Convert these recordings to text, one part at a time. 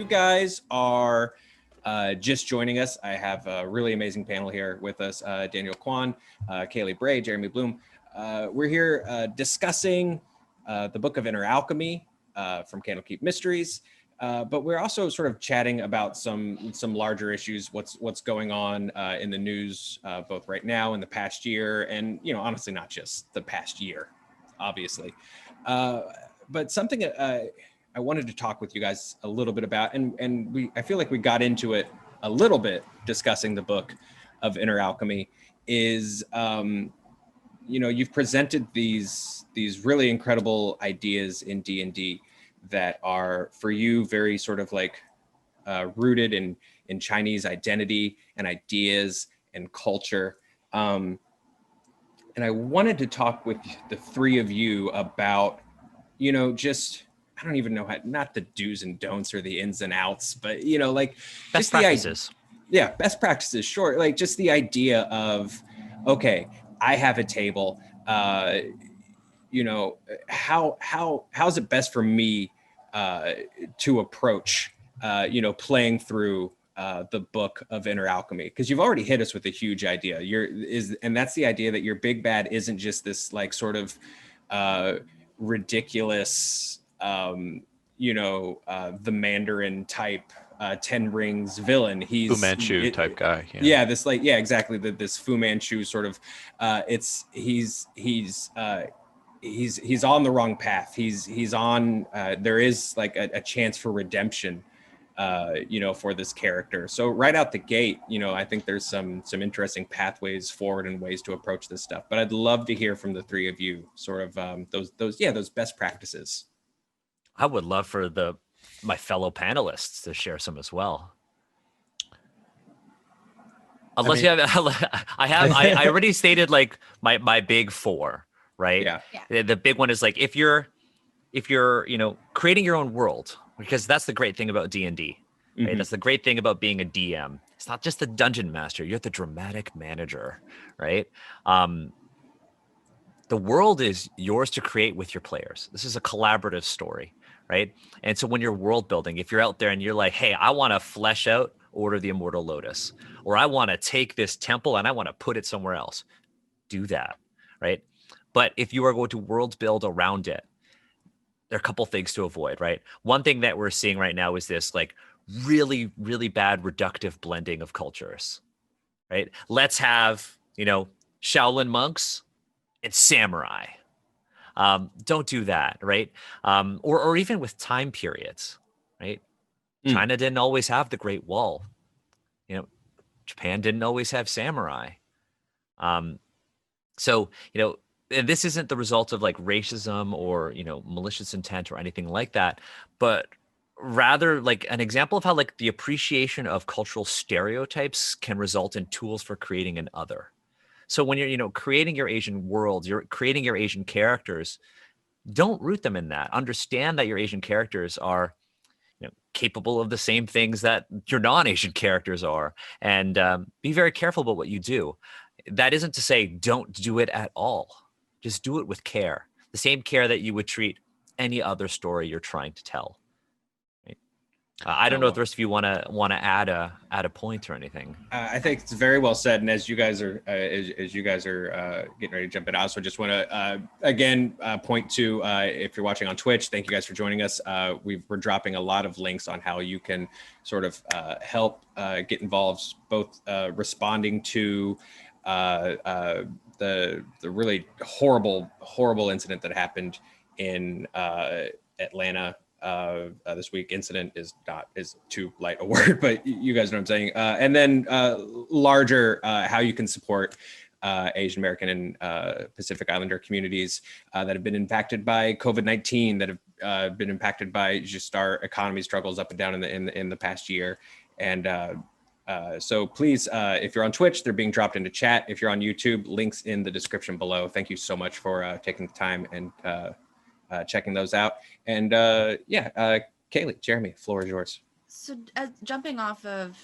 you guys are just joining us, I have a really amazing panel here with us, Daniel Kwan, Kailey Bray, Jeremy Blum. We're here discussing the Book of Inner Alchemy from Candlekeep Mysteries, but we're also sort of chatting about some larger issues, what's going on in the news, both right now and the past year, and honestly, not just the past year, obviously. But something I wanted to talk with you guys a little bit about, and I feel like we got into it a little bit discussing the Book of Inner Alchemy, is you've presented these really incredible ideas in D&D that are, for you, very sort of like rooted in Chinese identity and ideas and culture. And I wanted to talk with the three of you about, just, I don't even know how, not the do's and don'ts or the ins and outs, but, like best practices. Best practices, sure. Like just the idea of, okay, I have a table, how's it best for me to approach, playing through the Book of Inner Alchemy? Because you've already hit us with a huge idea. And that's the idea that your big bad isn't just this like sort of ridiculous, the Mandarin type 10 Rings villain. He's Fu Manchu type guy. Yeah, this like, yeah, exactly. This Fu Manchu sort of, he's on the wrong path. He's on, there is like a chance for redemption, for this character. So right out the gate, I think there's some interesting pathways forward and ways to approach this stuff. But I'd love to hear from the three of you, sort of those best practices. I would love for my fellow panelists to share some as well. Unless you have, I already stated like my big four, right? Yeah. The big one is like if you're creating your own world, because that's the great thing about D&D, right? Mm-hmm. That's the great thing about being a DM. It's not just the dungeon master; you're the dramatic manager, right? The world is yours to create with your players. This is a collaborative story, right? And so when you're world building, if you're out there and you're like, hey, I want to flesh out Order of the Immortal Lotus, or I want to take this temple and I want to put it somewhere else, do that, right? But if you are going to world build around it, there are a couple things to avoid, right? One thing that we're seeing right now is this like really, really bad reductive blending of cultures, right? Let's have, Shaolin monks and samurai. Don't do that, right? Or even with time periods, right? China didn't always have the Great Wall. Japan didn't always have samurai. So, and this isn't the result of like racism or, malicious intent or anything like that, but rather like an example of how like the appreciation of cultural stereotypes can result in tools for creating an other. So when you're, creating your Asian world, you're creating your Asian characters, don't root them in that. Understand that your Asian characters are, capable of the same things that your non-Asian characters are, and be very careful about what you do. That isn't to say don't do it at all. Just do it with care, the same care that you would treat any other story you're trying to tell. Right? I don't know if the rest of you want to add a point or anything. I think it's very well said. And as you guys are getting ready to jump in, I also just want to again point to if you're watching on Twitch, thank you guys for joining us. We're dropping a lot of links on how you can sort of help get involved, both responding to the really horrible incident that happened in Atlanta this week. Incident is too light a word, but you guys know what I'm saying. And then larger, how you can support Asian American and Pacific Islander communities that have been impacted by COVID-19, that have been impacted by just our economy struggles up and down in the past year. And so please, if you're on Twitch, they're being dropped into chat. If you're on YouTube, links in the description below. Thank you so much for taking the time and checking those out. And Kailey, Jeremy, floor is yours. So jumping off of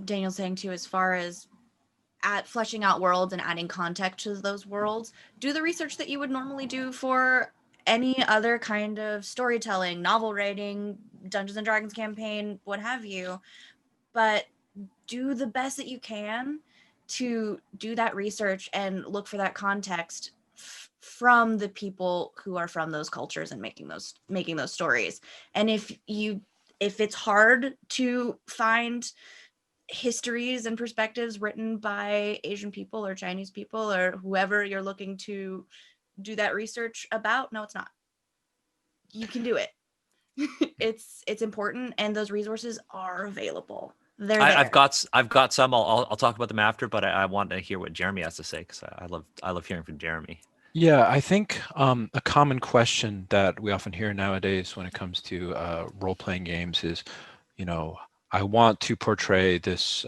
Daniel saying too, as far as fleshing out worlds and adding context to those worlds, do the research that you would normally do for any other kind of storytelling, novel writing, Dungeons and Dragons campaign, what have you. But do the best that you can to do that research and look for that context from the people who are from those cultures and making those stories. And if it's hard to find histories and perspectives written by Asian people or Chinese people or whoever you're looking to do that research about, no, it's not. You can do it. It's important, and those resources are available. They're there. I've got some. I'll talk about them after, but I want to hear what Jeremy has to say, because I love hearing from Jeremy. Yeah, I think a common question that we often hear nowadays when it comes to role-playing games is, I want to portray this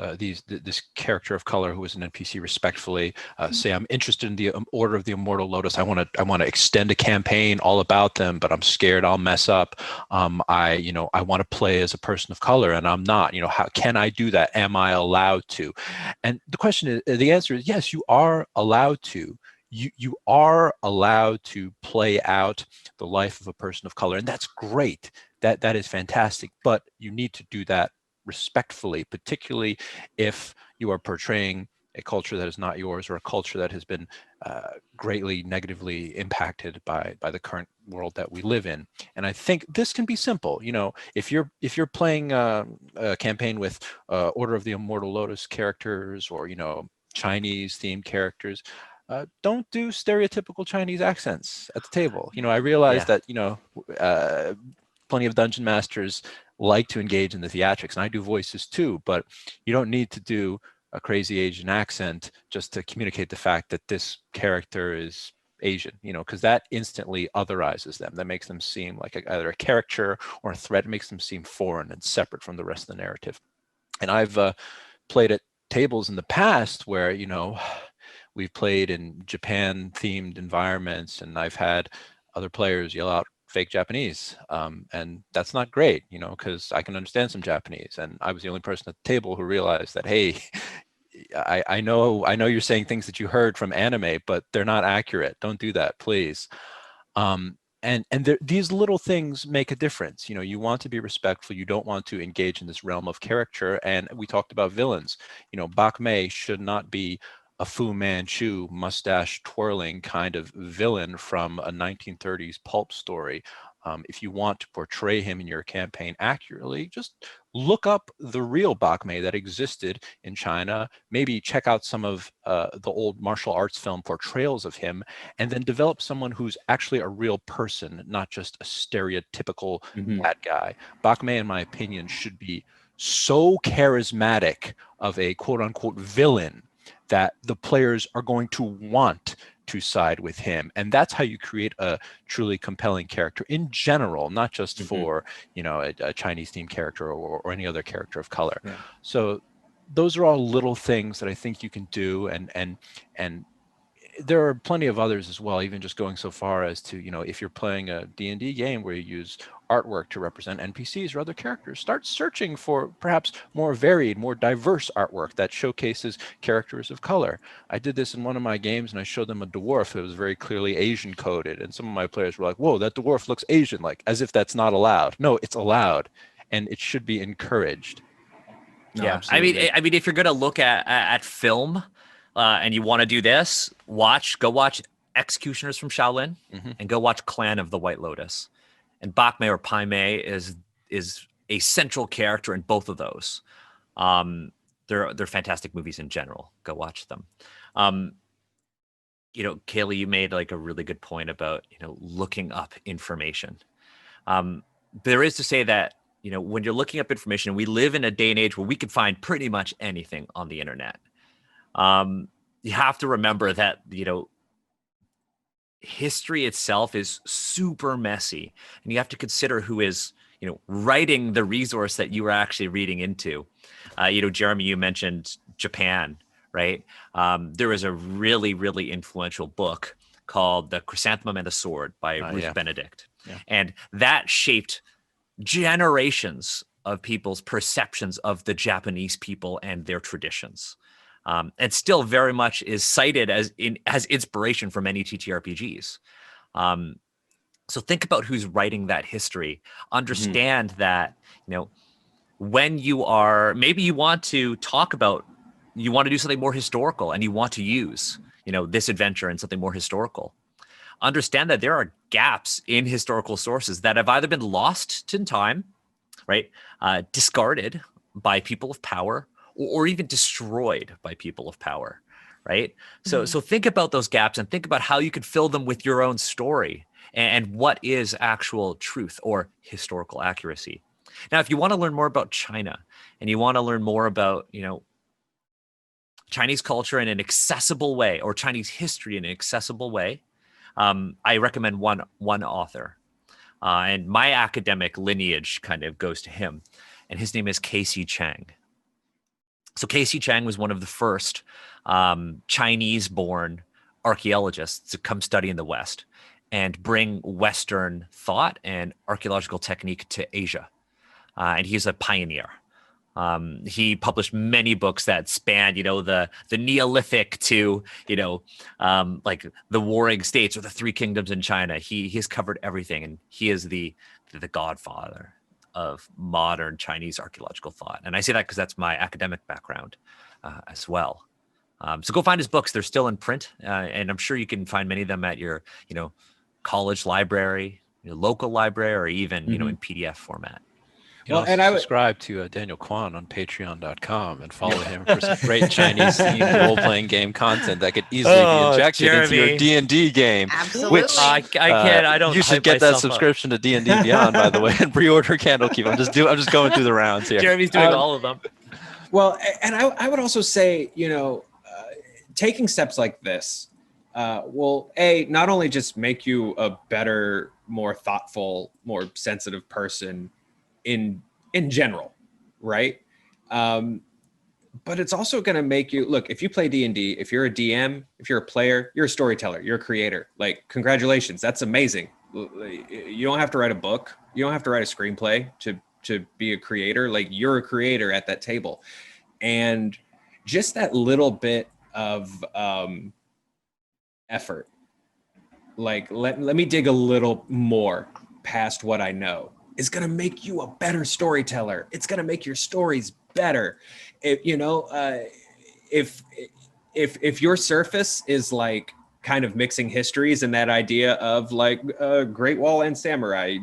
character of color who is an NPC respectfully. Say I'm interested in the Order of the Immortal Lotus. I want to extend a campaign all about them, but I'm scared I'll mess up. I want to play as a person of color, and I'm not. How can I do that? Am I allowed to? And the answer is yes. You are allowed to. You are allowed to play out the life of a person of color, and that's great. That is fantastic. But you need to do that respectfully, particularly if you are portraying a culture that is not yours, or a culture that has been greatly negatively impacted by the current world that we live in. And I think this can be simple. If you're playing a campaign with Order of the Immortal Lotus characters, or Chinese themed characters, don't do stereotypical Chinese accents at the table. I realize that plenty of dungeon masters like to engage in the theatrics, and I do voices too, but you don't need to do a crazy Asian accent just to communicate the fact that this character is Asian, because that instantly otherizes them. That makes them seem like either a caricature or a threat. It makes them seem foreign and separate from the rest of the narrative. And I've played at tables in the past where, we've played in Japan themed environments, and I've had other players yell out fake Japanese. And that's not great, because I can understand some Japanese. And I was the only person at the table who realized that, hey, I know you're saying things that you heard from anime, but they're not accurate. Don't do that, please. These little things make a difference. You want to be respectful. You don't want to engage in this realm of caricature. And we talked about villains. Bak Mei should not be a Fu Manchu mustache twirling kind of villain from a 1930s pulp story. If you want to portray him in your campaign accurately, just look up the real Bak Mei that existed in China. Maybe check out some of the old martial arts film portrayals of him, and then develop someone who's actually a real person, not just a stereotypical bad guy. Bak Mei, in my opinion, should be so charismatic of a quote-unquote villain that the players are going to want to side with him. And that's how you create a truly compelling character in general, not just for, a Chinese themed character or any other character of color. Yeah. So those are all little things that I think you can do. And there are plenty of others as well, even just going so far as to, if you're playing a D&D game where you use artwork to represent NPCs or other characters, start searching for perhaps more varied, more diverse artwork that showcases characters of color. I did this in one of my games, and I showed them a dwarf that was very clearly Asian coded, and some of my players were like, whoa, that dwarf looks Asian, like as if that's not allowed. No, it's allowed, and it should be encouraged. No, yeah, absolutely. I mean, if you're going to look at film, and you want to do this, go watch Executioners from Shaolin, and go watch Clan of the White Lotus. And Bak Mei or Pai Mei is a central character in both of those. They're fantastic movies in general. Go watch them. Kailey, you made like a really good point about looking up information. There is to say that when you're looking up information, we live in a day and age where we can find pretty much anything on the internet. You have to remember that, history itself is super messy, and you have to consider who is, writing the resource that you are actually reading into. Jeremy, you mentioned Japan, right? There is a really, really influential book called The Chrysanthemum and the Sword by Ruth Benedict. Yeah. And that shaped generations of people's perceptions of the Japanese people and their traditions. And still very much is cited as inspiration for many TTRPGs. So think about who's writing that history. Understand that, when you are, maybe you want to talk about, you want to do something more historical and you want to use, this adventure in something more historical. Understand that there are gaps in historical sources that have either been lost in time, right? Discarded by people of power, or even destroyed by people of power, right? So think about those gaps and think about how you could fill them with your own story and what is actual truth or historical accuracy. Now, if you want to learn more about China and you want to learn more about, Chinese culture in an accessible way, or Chinese history in an accessible way, I recommend one author. And my academic lineage kind of goes to him. And his name is Chang. So Chang was one of the first Chinese-born archaeologists to come study in the West and bring Western thought and archaeological technique to Asia. And he's a pioneer. He published many books that span, the Neolithic to, like the Warring States or the Three Kingdoms in China. He's covered everything, and he is the godfather of modern Chinese archaeological thought. And I say that because that's my academic background as well. So go find his books. They're still in print, and I'm sure you can find many of them at your, college library, your local library, or even, in PDF format. Well, and I subscribe to Daniel Kwan on patreon.com and follow him for some great Chinese themed role-playing game content that could easily be injected into your D&D game. Absolutely. Which I can't. I don't. You should get that subscription to D&D Beyond, by the way, and pre-order Candlekeep. I'm just going through the rounds here. Jeremy's doing all of them. Well, and I would also say, taking steps like this will not only just make you a better, more thoughtful, more sensitive person in general, right? But it's also going to make you look, if you play D&D, if you're a DM, if you're a player, you're a storyteller, you're a creator. Like, congratulations, that's amazing. You don't have to write a book, you don't have to write a screenplay to be a creator. Like, you're a creator at that table. And just that little bit of effort, like let me dig a little more past what I know, is going to make you a better storyteller. It's going to make your stories better. If your surface is like kind of mixing histories and that idea of like Great Wall and samurai,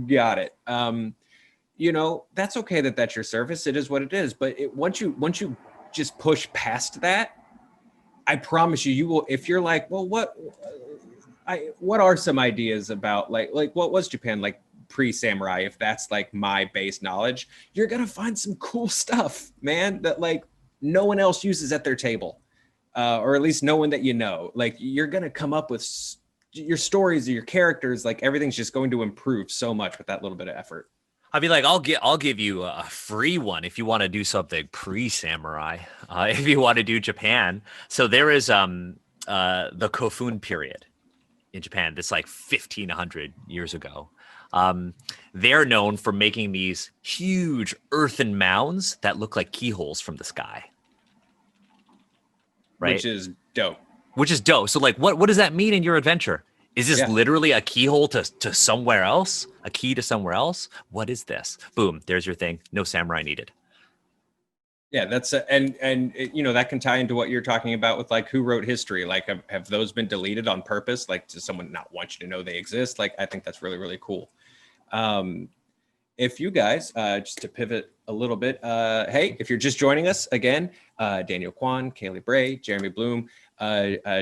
got it. That's okay that's your surface. It is what it is. But once you just push past that, I promise you will. If you're like, well, what are some ideas about like what was Japan like pre-samurai? If that's like my base knowledge, you're gonna find some cool stuff, man, that like no one else uses at their table, or at least no one that like you're gonna come up with your stories or your characters, like everything's just going to improve so much with that little bit of effort. I'd be like, I'll give you a free one if you want to do something pre-samurai, if you want to do Japan. So there is the Kofun period in Japan. That's like 1,500 years ago. They're known for making these huge earthen mounds that look like keyholes from the sky. Right? Which is dope. So like, what does that mean in your adventure? Is this literally a keyhole to somewhere else? A key to somewhere else? What is this? Boom, there's your thing. No samurai needed. Yeah, that's and that can tie into what you're talking about with like who wrote history. Like, have those been deleted on purpose? Like, does someone not want you to know they exist? Like, I think that's really, really cool. If you guys, just to pivot a little bit, hey, if you're just joining us again, Daniel Kwan, Kailey Bray, Jeremy Blum,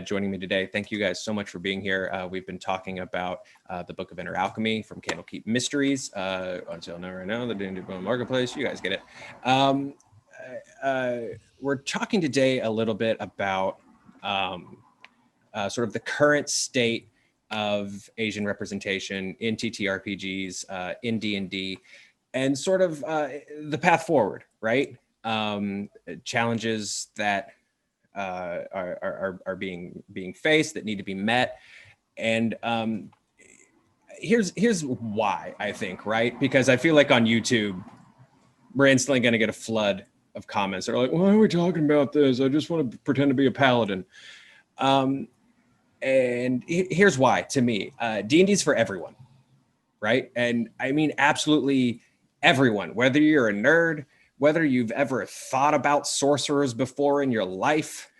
joining me today. Thank you guys so much for being here. We've been talking about the Book of Inner Alchemy from Candlekeep Mysteries, Until Now Right Now, the D&D Beyond Marketplace. You guys get it. We're talking today a little bit about sort of the current state of Asian representation in TTRPGs, in D&D, and sort of the path forward, right? Challenges that are being faced that need to be met. And here's why, I think, right? Because I feel like on YouTube, we're instantly going to get a flood of comments that are like, why are we talking about this? I just want to pretend to be a paladin. And here's why, to me, D&D is for everyone. right? And I mean, absolutely everyone, whether you're a nerd, whether you've ever thought about sorcerers before in your life,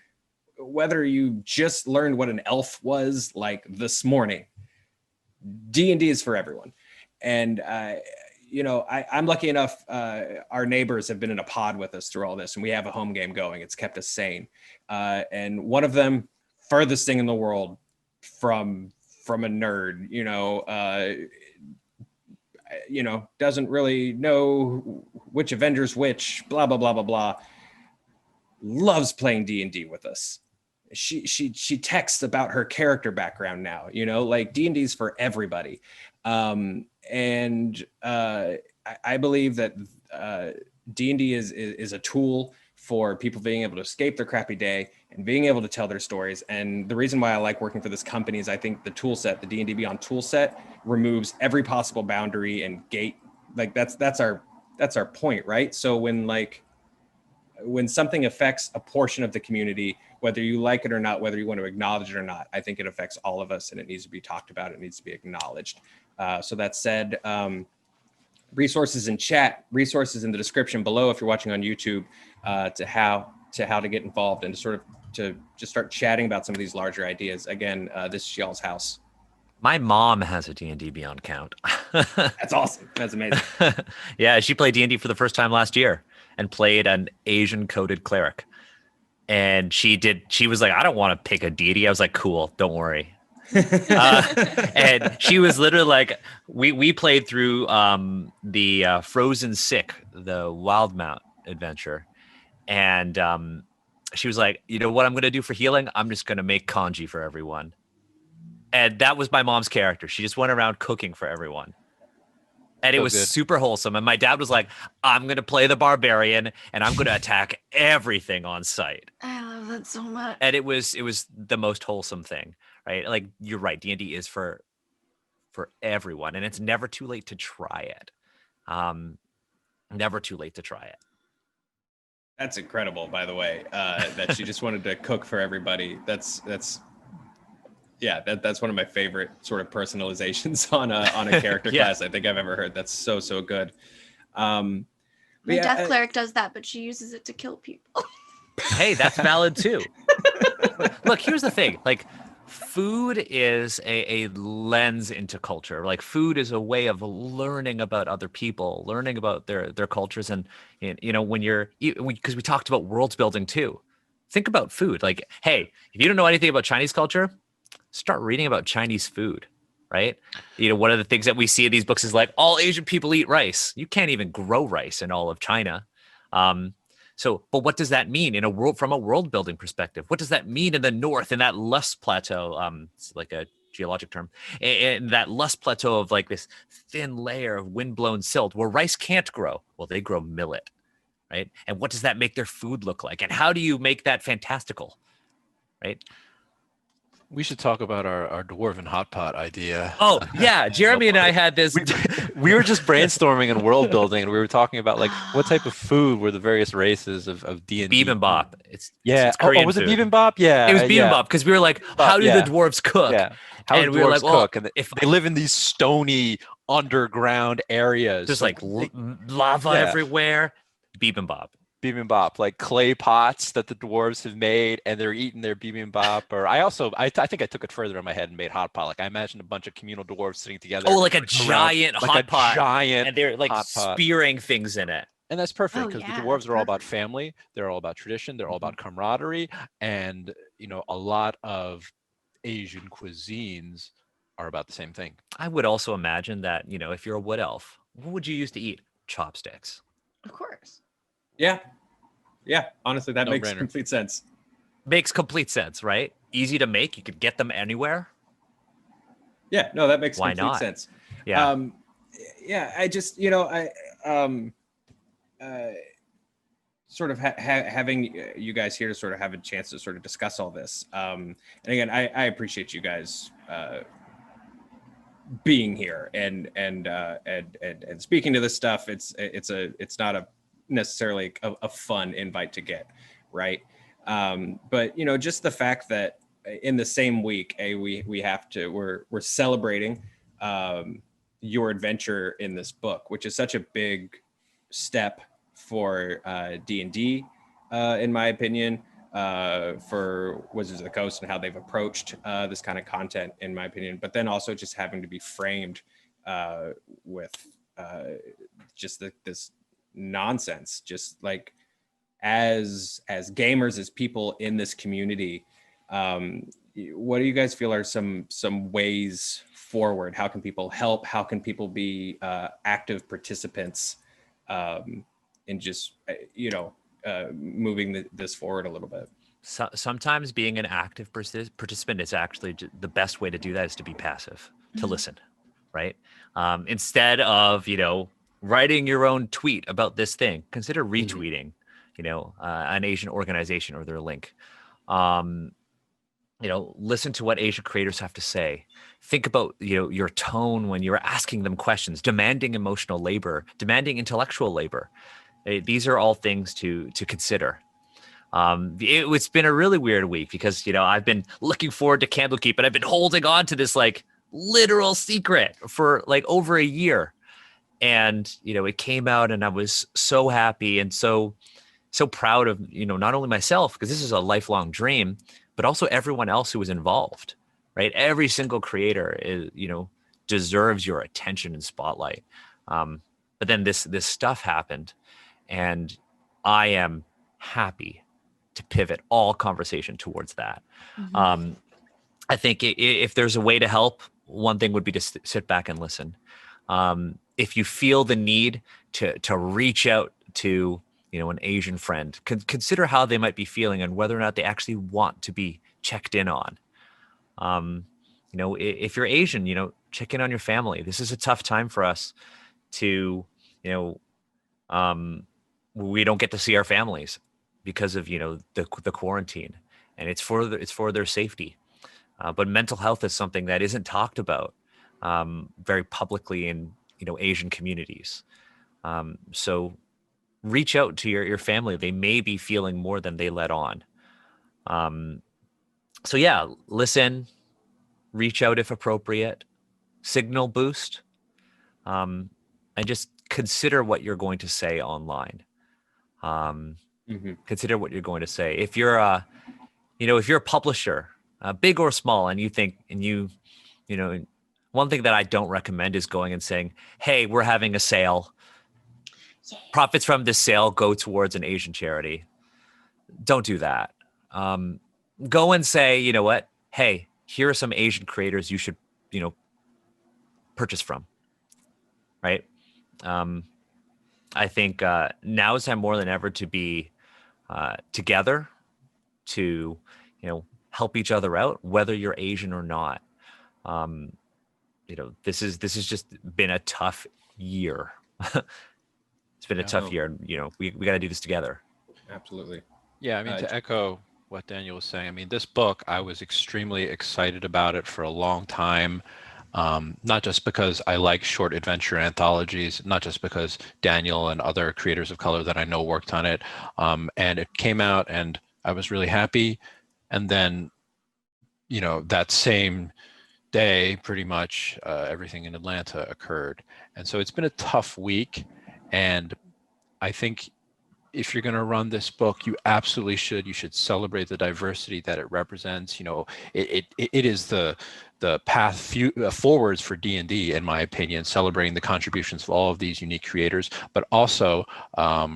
whether you just learned what an elf was like this morning, D&D is for everyone. And, I'm lucky enough, our neighbors have been in a pod with us through all this, and we have a home game going. It's kept us sane. And one of them, furthest thing in the world from a nerd, doesn't really know which Avenger's which, blah, blah, blah, blah, blah, loves playing D&D with us. She texts about her character background now, like D&D is for everybody. I believe that D&D is a tool for people being able to escape their crappy day and being able to tell their stories. And the reason why I like working for this company is I think the toolset, the D&D Beyond toolset, removes every possible boundary and gate. Like that's our point, right? So when something affects a portion of the community, whether you like it or not, whether you want to acknowledge it or not, I think it affects all of us, and it needs to be talked about. It needs to be acknowledged. So that said, resources in chat, resources in the description below if you're watching on YouTube, to how to get involved and to just start chatting about some of these larger ideas. Again, this is y'all's house. My mom has a D&D Beyond account. That's awesome. That's amazing. Yeah, she played D&D for the first time last year and played an Asian coded cleric. And she was like, I don't want to pick a deity. I was like, cool, don't worry. And she was literally like, we played through the Frozen Sick, the Wildmount adventure. And she was like, you know what I'm going to do for healing? I'm just going to make kanji for everyone. And that was my mom's character. She just went around cooking for everyone. And it was super wholesome. And my dad was like, I'm going to play the barbarian and I'm going to attack everything on sight. I love that so much. And it was the most wholesome thing, right? Like, you're right. D&D is for everyone, and it's never too late to try it. Never too late to try it. That's incredible, by the way, that she just wanted to cook for everybody. That's one of my favorite sort of personalizations on a character class I think I've ever heard. That's so good. My death cleric does that, but she uses it to kill people. Hey, that's valid too. Look, here's the thing. Like, food is a lens into culture. Like, food is a way of learning about other people, learning about their cultures. And, because we talked about world building too. Think about food. Like, hey, if you don't know anything about Chinese culture, start reading about Chinese food, right? One of the things that we see in these books is like, all Asian people eat rice. You can't even grow rice in all of China. But what does that mean from a world building perspective? What does that mean in the north, in that Lust Plateau? It's like a geologic term, in that Lust Plateau of like this thin layer of windblown silt where rice can't grow. Well, they grow millet, right? And what does that make their food look like? And how do you make that fantastical, right? We should talk about our Dwarven Hot Pot idea. Oh, yeah. Jeremy and I had this. We were just brainstorming and world building, and we were talking about like what type of food were the various races of D&D. Bibimbap. It's Korean was it food. bibimbap? Yeah. It was bibimbap because we were like, how do the dwarves cook? Yeah. How do we were dwarves like, cook? And they live in these stony underground areas. There's like lava everywhere. Bibimbap. Bibimbap, like clay pots that the dwarves have made, and they're eating their bibimbap. Or I think I took it further in my head and made hot pot. Like, I imagined a bunch of communal dwarves sitting together. Oh, like a giant hot pot. Giant, and they're like spearing things in it. And that's perfect because the dwarves are all about family. They're all about tradition. They're all about camaraderie. And a lot of Asian cuisines are about the same thing. I would also imagine that if you're a wood elf, what would you use to eat? Chopsticks. Of course. Yeah. Honestly, that makes complete sense. Makes complete sense, right? Easy to make. You could get them anywhere. Yeah, no, that makes complete sense. Yeah. I just, sort of having you guys here to sort of have a chance to sort of discuss all this. And again, I appreciate you guys being here and speaking to this stuff. It's not necessarily a fun invite to get, right? But just the fact that in the same week, we're celebrating your adventure in this book, which is such a big step for D&D, in my opinion, for Wizards of the Coast and how they've approached this kind of content, in my opinion, but then also just having to be framed with just this nonsense, just like as gamers, as people in this community. What do you guys feel are some ways forward? How can people help? How can people be active participants in just moving this forward a little bit? So, sometimes being an active participant is actually the best way to do that is to be passive, to listen, right? Instead of writing your own tweet about this thing, consider retweeting an Asian organization or their link. Listen to what Asian creators have to say. Think about your tone when you're asking them questions, demanding emotional labor, demanding intellectual labor. These are all things to consider. It's been a really weird week because I've been looking forward to Candlekeep, but I've been holding on to this like literal secret for like over a year, and it came out, and I was so happy and so proud of not only myself, because this is a lifelong dream, but also everyone else who was involved, right? Every single creator is, deserves your attention and spotlight. But then this stuff happened, and I am happy to pivot all conversation towards that. I think if there's a way to help, one thing would be to sit back and listen. If you feel the need to reach out to an Asian friend, consider how they might be feeling and whether or not they actually want to be checked in on. If you're Asian, check in on your family. This is a tough time for us to, we don't get to see our families because of, the quarantine, and it's for their safety. But mental health is something that isn't talked about very publicly in, Asian communities. So reach out to your family. They may be feeling more than they let on. So yeah, listen, reach out if appropriate, signal boost, and just consider what you're going to say online. Consider what you're going to say. If you're if you're a publisher, big or small, and you think, one thing that I don't recommend is going and saying, hey, we're having a sale. Profits from this sale go towards an Asian charity. Don't do that. Go and say, you know what? Hey, here are some Asian creators you should, purchase from. Right? I think now is time more than ever to be together, to help each other out, whether you're Asian or not. This has just been a tough year. It's been a tough year. We got to do this together. Absolutely. Yeah, I mean, to echo what Daniel was saying, I mean, this book, I was extremely excited about it for a long time. Not just because I like short adventure anthologies, not just because Daniel and other creators of color that I know worked on it. And it came out and I was really happy. And then, that same day, pretty much everything in Atlanta occurred. And so it's been a tough week. And I think if you're going to run this book, you absolutely should. You should celebrate the diversity that it represents. It is the path forwards for D&D, in my opinion, celebrating the contributions of all of these unique creators, but also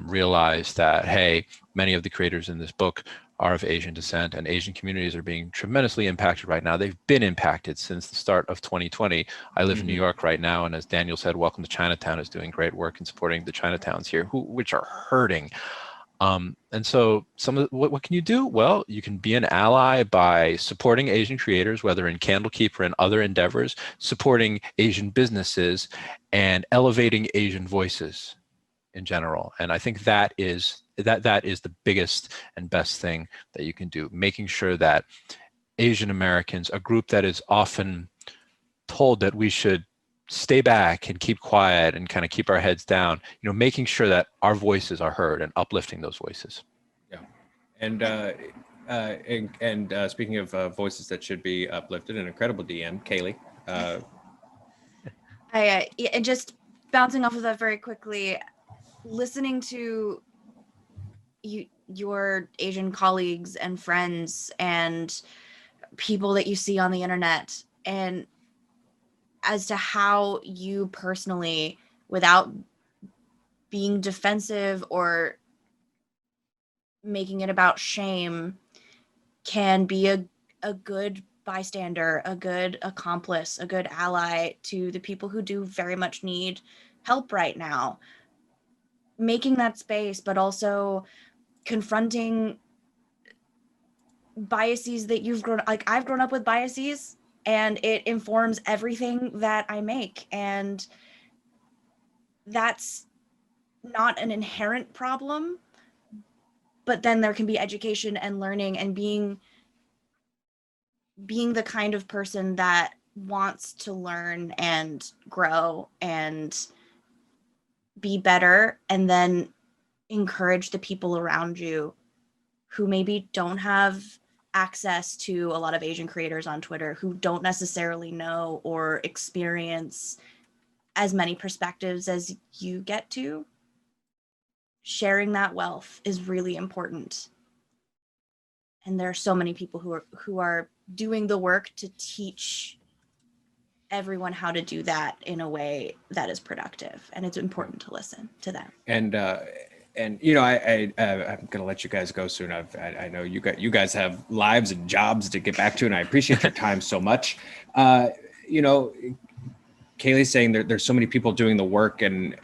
realize that, hey, many of the creators in this book are of Asian descent, and Asian communities are being tremendously impacted right now. They've been impacted since the start of 2020. I live in New York right now, and as Daniel said, Welcome to Chinatown is doing great work in supporting the Chinatowns here, which are hurting. And so what can you do? Well, you can be an ally by supporting Asian creators, whether in Candlekeep or in other endeavors, supporting Asian businesses, and elevating Asian voices in general. And I think that is the biggest and best thing that you can do, making sure that Asian Americans, a group that is often told that we should stay back and keep quiet and kind of keep our heads down, making sure that our voices are heard and uplifting those voices. Yeah. And speaking of voices that should be uplifted, an incredible DM, Kailey. And just bouncing off of that very quickly, listening to your Asian colleagues and friends and people that you see on the internet, and as to how you personally, without being defensive or making it about shame, can be a good bystander, a good accomplice, a good ally to the people who do very much need help right now. Making that space, but also confronting biases that you've grown, like I've grown up with biases, and it informs everything that I make. And that's not an inherent problem, but then there can be education and learning and being the kind of person that wants to learn and grow and be better, and then encourage the people around you who maybe don't have access to a lot of Asian creators on Twitter, who don't necessarily know or experience as many perspectives as you get to. Sharing that wealth is really important. And there are so many people who are doing the work to teach everyone how to do that in a way that is productive, and it's important to listen to them. And you know, I'm gonna let you guys go soon. I know you guys have lives and jobs to get back to, and I appreciate your time so much. You know, Kailey's saying there's so many people doing the work and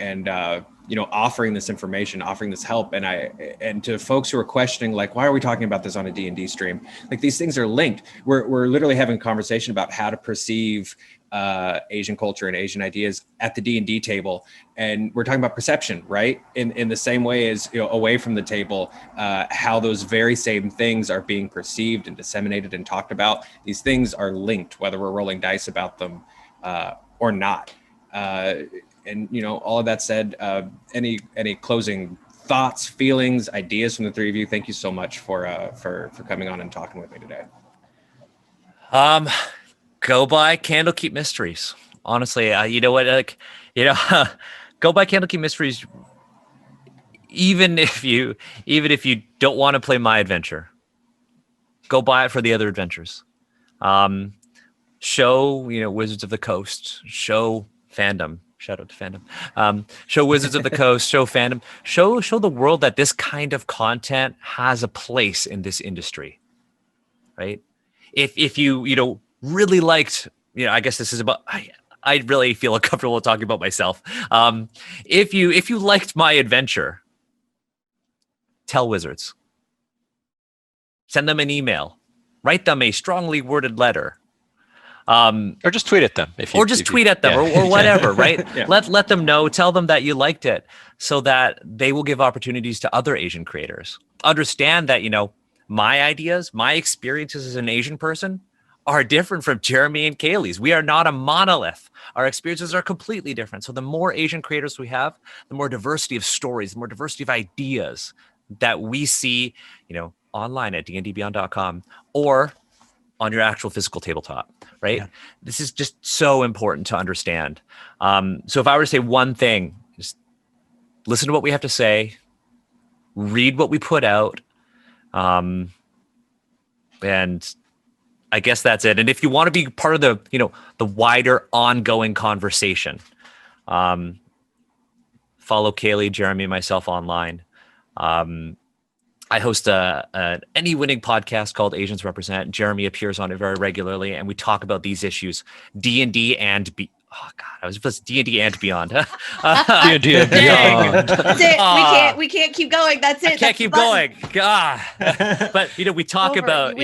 you know, offering this information, offering this help. And to folks who are questioning, like, why are we talking about this on a D&D stream? Like, these things are linked. We're literally having a conversation about how to perceive Asian culture and Asian ideas at the D&D table. And we're talking about perception, right? In the same way as, you know, away from the table, how those very same things are being perceived and disseminated and talked about. These things are linked, whether we're rolling dice about them or not. And, you know, all of that said, any closing thoughts, feelings, ideas from the three of you? Thank you so much for coming on and talking with me today. Go buy Candlekeep Mysteries. Honestly, you know what? Like, you know, go buy Candlekeep Mysteries. Even if you don't want to play my adventure, go buy it for the other adventures. Show, you know, Wizards of the Coast. Show fandom. Shout out to fandom. Show Wizards of the Coast. Show fandom. Show the world that this kind of content has a place in this industry, right? If you know, really liked, you know, I guess this is about. I really feel uncomfortable talking about myself. If you liked my adventure, tell Wizards. Send them an email. Write them a strongly worded letter. Or just tweet at them. Tweet at them, or whatever, right? Yeah. Let them know. Tell them that you liked it, so that they will give opportunities to other Asian creators. Understand that, you know, my ideas, my experiences as an Asian person are different from Jeremy and Kailey's. We are not a monolith. Our experiences are completely different. So the more Asian creators we have, the more diversity of stories, the more diversity of ideas that we see, you know, online at dndbeyond.com or on your actual physical tabletop, right? Yeah. This is just so important to understand. So if I were to say one thing, just listen to what we have to say, read what we put out, and I guess that's it. And if you want to be part of the, you know, the wider ongoing conversation, follow Kailey, Jeremy, and myself online. I host any winning podcast called Asians Represent. Jeremy appears on it very regularly, and we talk about these issues, D&D and oh God, I was supposed to D&D and Beyond. D&D and Beyond. That's it. We can't keep going. That's it. I can't keep going. God. But, you know, we talk about,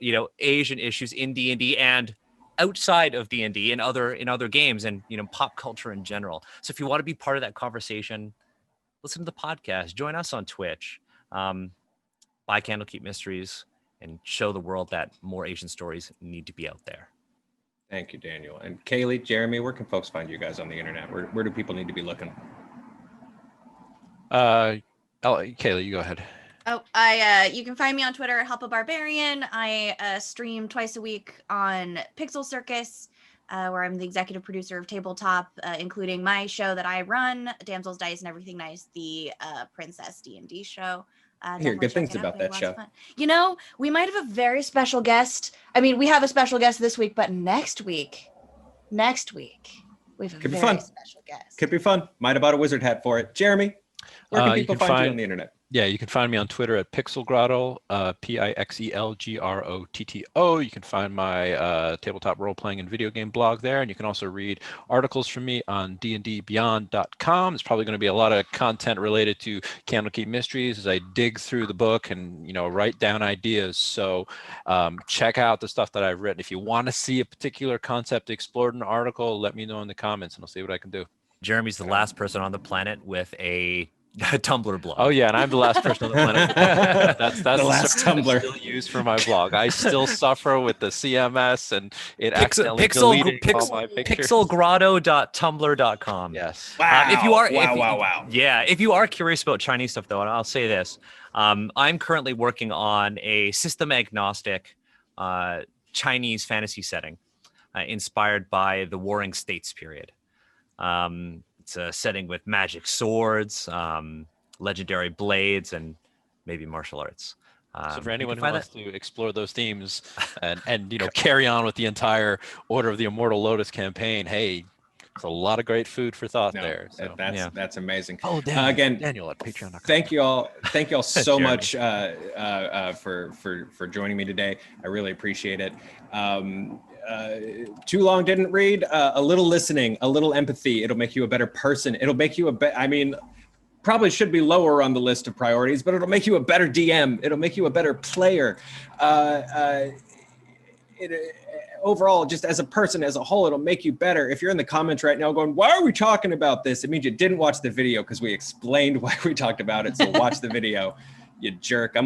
you know, Asian issues in D&D and outside of D&D and in other games and, you know, pop culture in general. So if you want to be part of that conversation, listen to the podcast, join us on Twitch, buy Candlekeep Mysteries, and show the world that more Asian stories need to be out there. Thank you, Daniel. And Kailey, Jeremy, where can folks find you guys on the internet? Where do people need to be looking? Kailey, you go ahead. Oh, you can find me on Twitter, Help a Barbarian. I stream twice a week on Pixel Circus. where I'm the executive producer of Tabletop, including my show that I run, Damsels, Dice, and Everything Nice, the Princess D&D show. I hear Definitely good check things it out. about We have that lots of show. fun. You know, we might have a very special guest. I mean, we have a special guest this week, but next week, we have a Could be very fun. special guest. Could be fun. Might have bought a wizard hat for it. Jeremy, where can You people can find you find- on the internet? Yeah, you can find me on Twitter at Pixel Grotto, PIXELGROTTO. You can find my tabletop role-playing and video game blog there, and you can also read articles from me on dndbeyond.com. There's probably going to be a lot of content related to Candlekeep Mysteries as I dig through the book and write down ideas. So check out the stuff that I've written. If you want to see a particular concept explored in an article, let me know in the comments, and I'll see what I can do. Jeremy's the last person on the planet with a Tumblr blog. Oh yeah, and I'm the last person on the planet. That's The last server Tumblr. I still use for my blog. I still suffer with the CMS, and it accidentally deleted all my pictures. Pixelgrotto.tumblr.com. Yes. Wow. If you are, wow. Yeah, if you are curious about Chinese stuff, though, and I'll say this, I'm currently working on a system agnostic Chinese fantasy setting inspired by the Warring States period. It's a setting with magic swords, legendary blades, and maybe martial arts. So for anyone who wants to explore those themes and carry on with the entire Order of the Immortal Lotus campaign, hey, it's a lot of great food for thought there. So. That's amazing. Oh, Daniel at Patreon.com. Thank you all so Jeremy. much for joining me today. I really appreciate it. Too long didn't read. A little listening, a little empathy. It'll make you a better person. It'll make you probably should be lower on the list of priorities, but it'll make you a better DM. It'll make you a better player. Overall, just as a person as a whole, it'll make you better. If you're in the comments right now going, why are we talking about this? It means you didn't watch the video because we explained why we talked about it. So watch the video, you jerk. I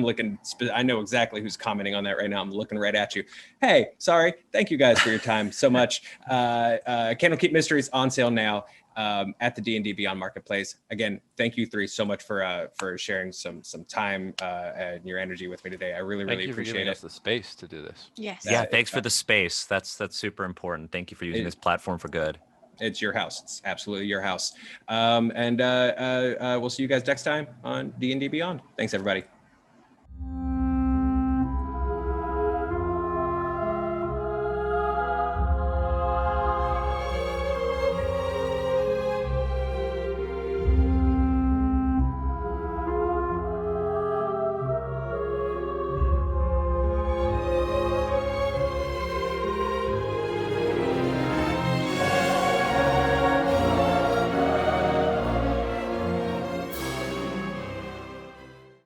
know exactly who's commenting on that right now. I'm looking right at you. Hey, sorry. Thank you guys for your time so much. Candlekeep Mysteries on sale now at the D&D Beyond Marketplace. Again, thank you three so much for sharing some time and your energy with me today. I really appreciate for giving it. us the space to do this. Yes. Yeah, thanks for the space. That's super important. Thank you for using this platform for good. It's your house. It's absolutely your house. And we'll see you guys next time on D&D Beyond. Thanks, everybody.